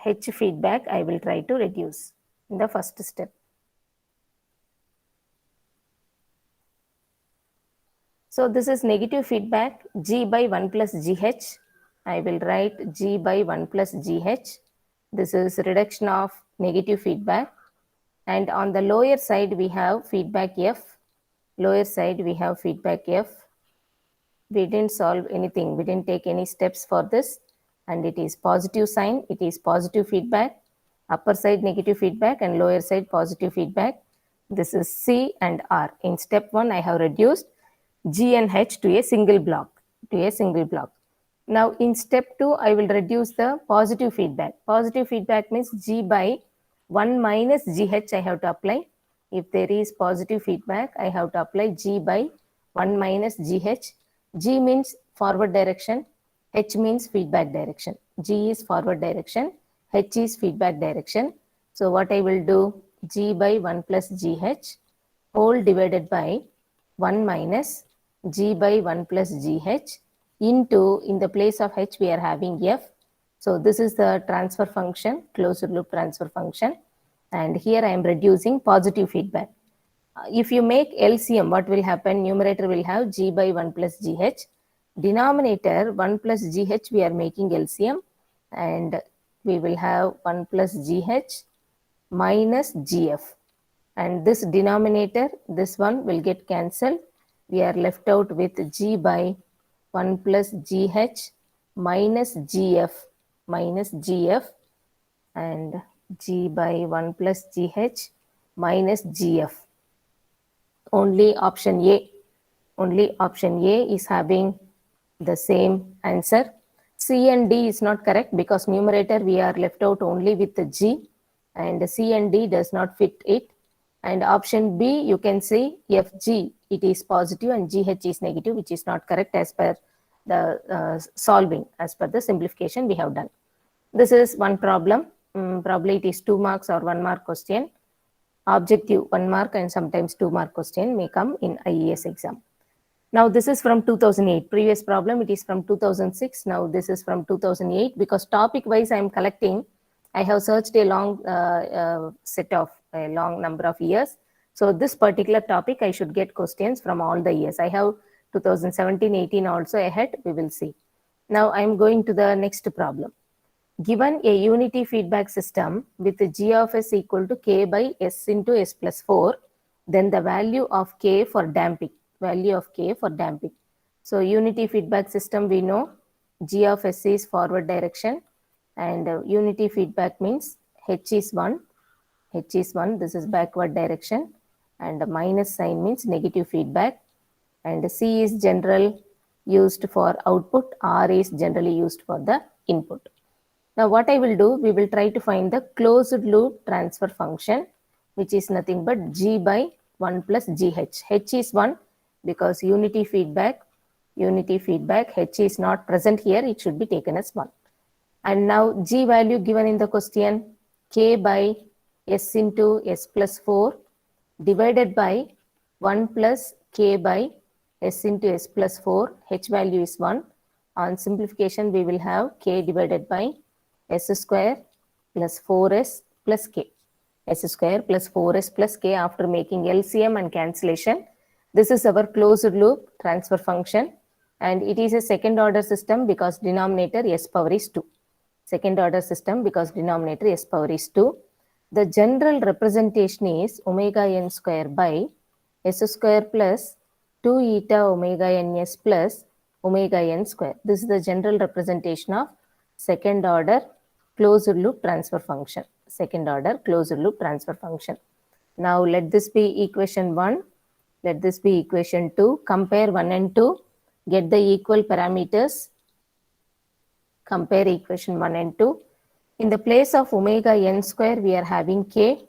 H feedback I will try to reduce in the first step. So this is negative feedback G by 1 plus GH. I will write G by 1 plus GH. This is reduction of negative feedback. And on the lower side, we have feedback F. Lower side, we have feedback F. We didn't solve anything. We didn't take any steps for this. And it is positive sign. It is positive feedback. Upper side negative feedback and lower side positive feedback. This is C and R. In step 1, I have reduced G and H to a single block. Now in step 2, I will reduce the positive feedback. Positive feedback means G by 1 minus GH I have to apply. If there is positive feedback, I have to apply G by 1 minus GH. G means forward direction. H means feedback direction. G is forward direction. H is feedback direction. So what I will do, G by 1 plus GH whole divided by 1 minus G by 1 plus GH into, in the place of H we are having F. So this is the transfer function, closed loop transfer function. And here I am reducing positive feedback. If you make LCM, what will happen? Numerator will have G by 1 plus GH. Denominator 1 plus GH we are making LCM. And we will have 1 plus GH minus GF. And this denominator, this one will get cancelled. We are left out with G by 1 plus GH minus GF and G by 1 plus GH minus GF. Only option A is having the same answer. C and D is not correct because numerator we are left out only with the G and C and D does not fit it. And option B, you can see FG, it is positive and GH is negative, which is not correct as per the solving, as per the simplification we have done. This is one problem. Probably it is 2 marks or 1 mark question. Objective 1 mark and sometimes 2 mark question may come in IES exam. Now this is from 2008. Previous problem, it is from 2006. Now this is from 2008 because topic wise I am collecting. I have searched a long set of a long number of years. So this particular topic, I should get questions from all the years. I have 2017, 18 also ahead. We will see. Now I am going to the next problem. Given a unity feedback system with G of S equal to K by S into S plus 4, then the value of K for damping. So unity feedback system, we know G of S is forward direction and unity feedback means H is 1, this is backward direction and the minus sign means negative feedback and C is general used for output, R is generally used for the input. Now what I will do, we will try to find the closed loop transfer function which is nothing but G by 1 plus GH. H is 1 because unity feedback, H is not present here, it should be taken as 1. And now G value given in the question, K by S into S plus 4 divided by 1 plus K by S into S plus 4, H value is 1. On simplification, we will have K divided by S square plus 4S plus K. S square plus 4S plus K after making LCM and cancellation. This is our closed loop transfer function and it is a second order system because denominator S power is 2. Second order system because denominator S power is 2. The general representation is omega n square by S square plus 2 eta omega ns plus omega n square. This is the general representation of second order closed loop transfer function. Now let this be equation 1. Let this be equation 2. Compare 1 and 2. Get the equal parameters. Compare equation 1 and 2. In the place of omega n square, we are having K.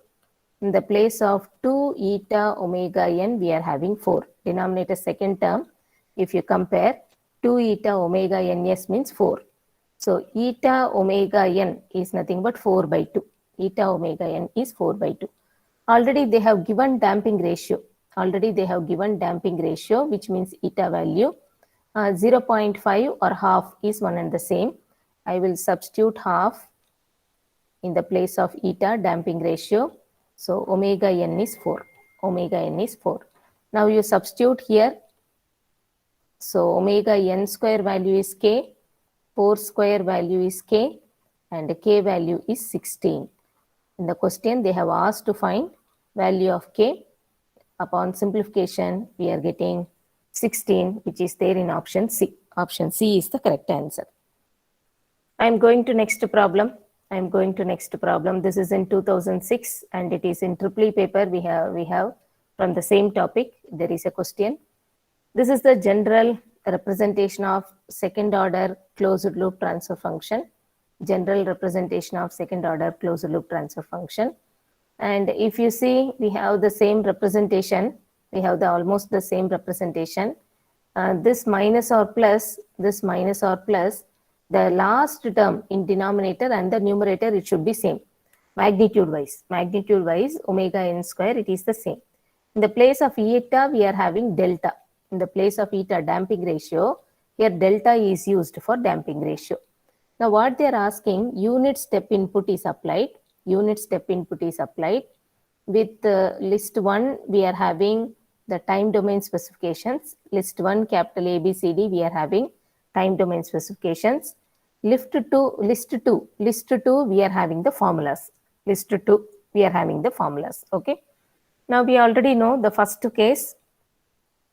In the place of 2 eta omega n, we are having 4. Denominator second term, if you compare, 2 eta omega ns means 4. So eta omega n is nothing but 4 by 2. Eta omega n is 4 by 2. Already they have given damping ratio. Which means eta value 0.5 or half is one and the same. I will substitute half in the place of eta, damping ratio. So omega n is 4. Omega n is 4. Now you substitute here. So omega n square value is k, 4 square value is k, and k value is 16. In the question, they have asked to find value of k. Upon simplification, we are getting 16, which is there in option C. Option C is the correct answer. I am going to next problem. This is in 2006 and it is in triple E paper. We have from the same topic. There is a question. This is the general representation of second order closed loop transfer function. General representation of second order closed loop transfer function. And if you see, we have the same representation. We have almost the same representation. This minus or plus, the last term in denominator and the numerator, it should be same. Magnitude wise, omega n square, it is the same. In the place of eta, we are having delta. In the place of eta, damping ratio, here delta is used for damping ratio. Now what they are asking, unit step input is applied. With list 1, we are having the time domain specifications. List 1, capital A, B, C, D, we are having time domain specifications. List 2, we are having the formulas. Okay. Now we already know the first case,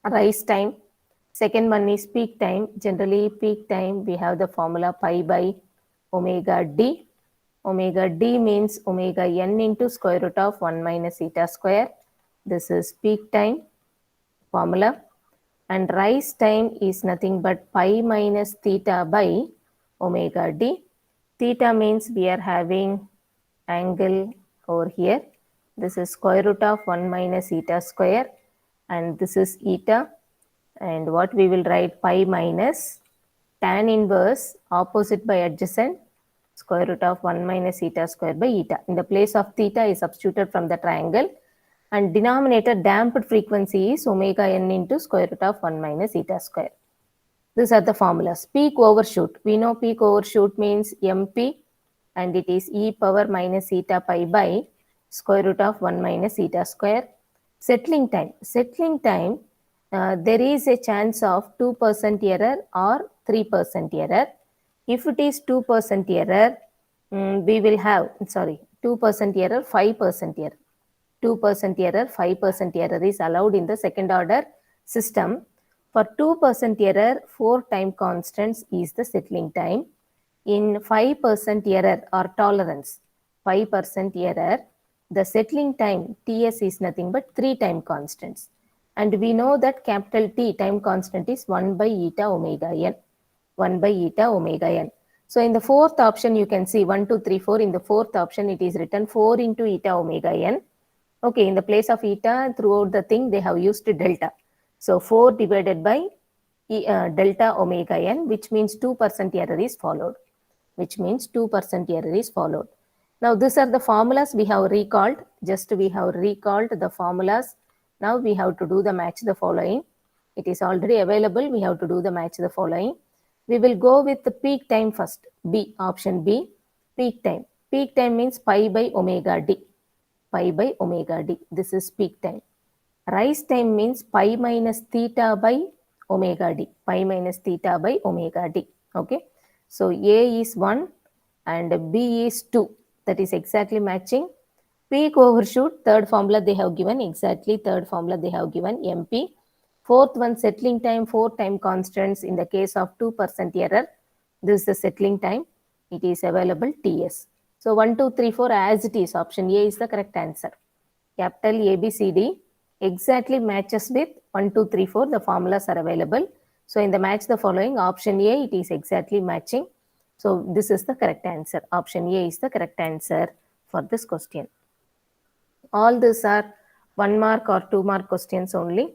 rise time. Second one is peak time. Generally, peak time, we have the formula pi by omega d. Omega d means omega n into square root of 1 minus eta square. This is peak time formula. And rise time is nothing but pi minus theta by omega d. Theta means we are having angle over here. This is square root of 1 minus eta square. And this is eta. And what we will write, pi minus tan inverse opposite by adjacent square root of 1 minus eta square by eta. In the place of theta is substituted from the triangle, and denominator damped frequency is omega n into square root of 1 minus eta square. These are the formulas. Peak overshoot. We know peak overshoot means mp, and it is e power minus eta pi by square root of 1 minus eta square. Settling time. There is a chance of 2% error or 3% error. If it is 2% error, we will have, 2% error, 5% error. 2% error, 5% error is allowed in the second order system. For 2% error, 4 time constants is the settling time. In 5% error or tolerance, 5% error, the settling time Ts is nothing but 3 time constants. And we know that capital T time constant is 1 by eta omega n. 1 by eta omega n. So in the fourth option, you can see 1, 2, 3, 4. In the fourth option, it is written 4 into eta omega n. Okay, in the place of eta, throughout the thing, they have used delta. So 4 divided by delta omega n, which means 2% error is followed. Now, these are the formulas we have recalled. We have recalled the formulas. Now we have to do the match the following. It is already available. We have to do the match the following. We will go with the peak time first. B, option B, peak time. Peak time means pi by omega d. This is peak time. Rise time means pi minus theta by omega d. Okay. So A is 1 and B is 2. That is exactly matching. Peak overshoot, third formula they have given, MP. Fourth one, settling time, 4 time constants. In the case of 2% error, this is the settling time. It is available Ts. So 1, 2, 3, 4 as it is. Option A is the correct answer. Capital A, B, C, D exactly matches with 1, 2, 3, 4. The formulas are available. So in the match the following, option A, it is exactly matching. So this is the correct answer. Option A is the correct answer for this question. All these are 1 mark or 2 mark questions only.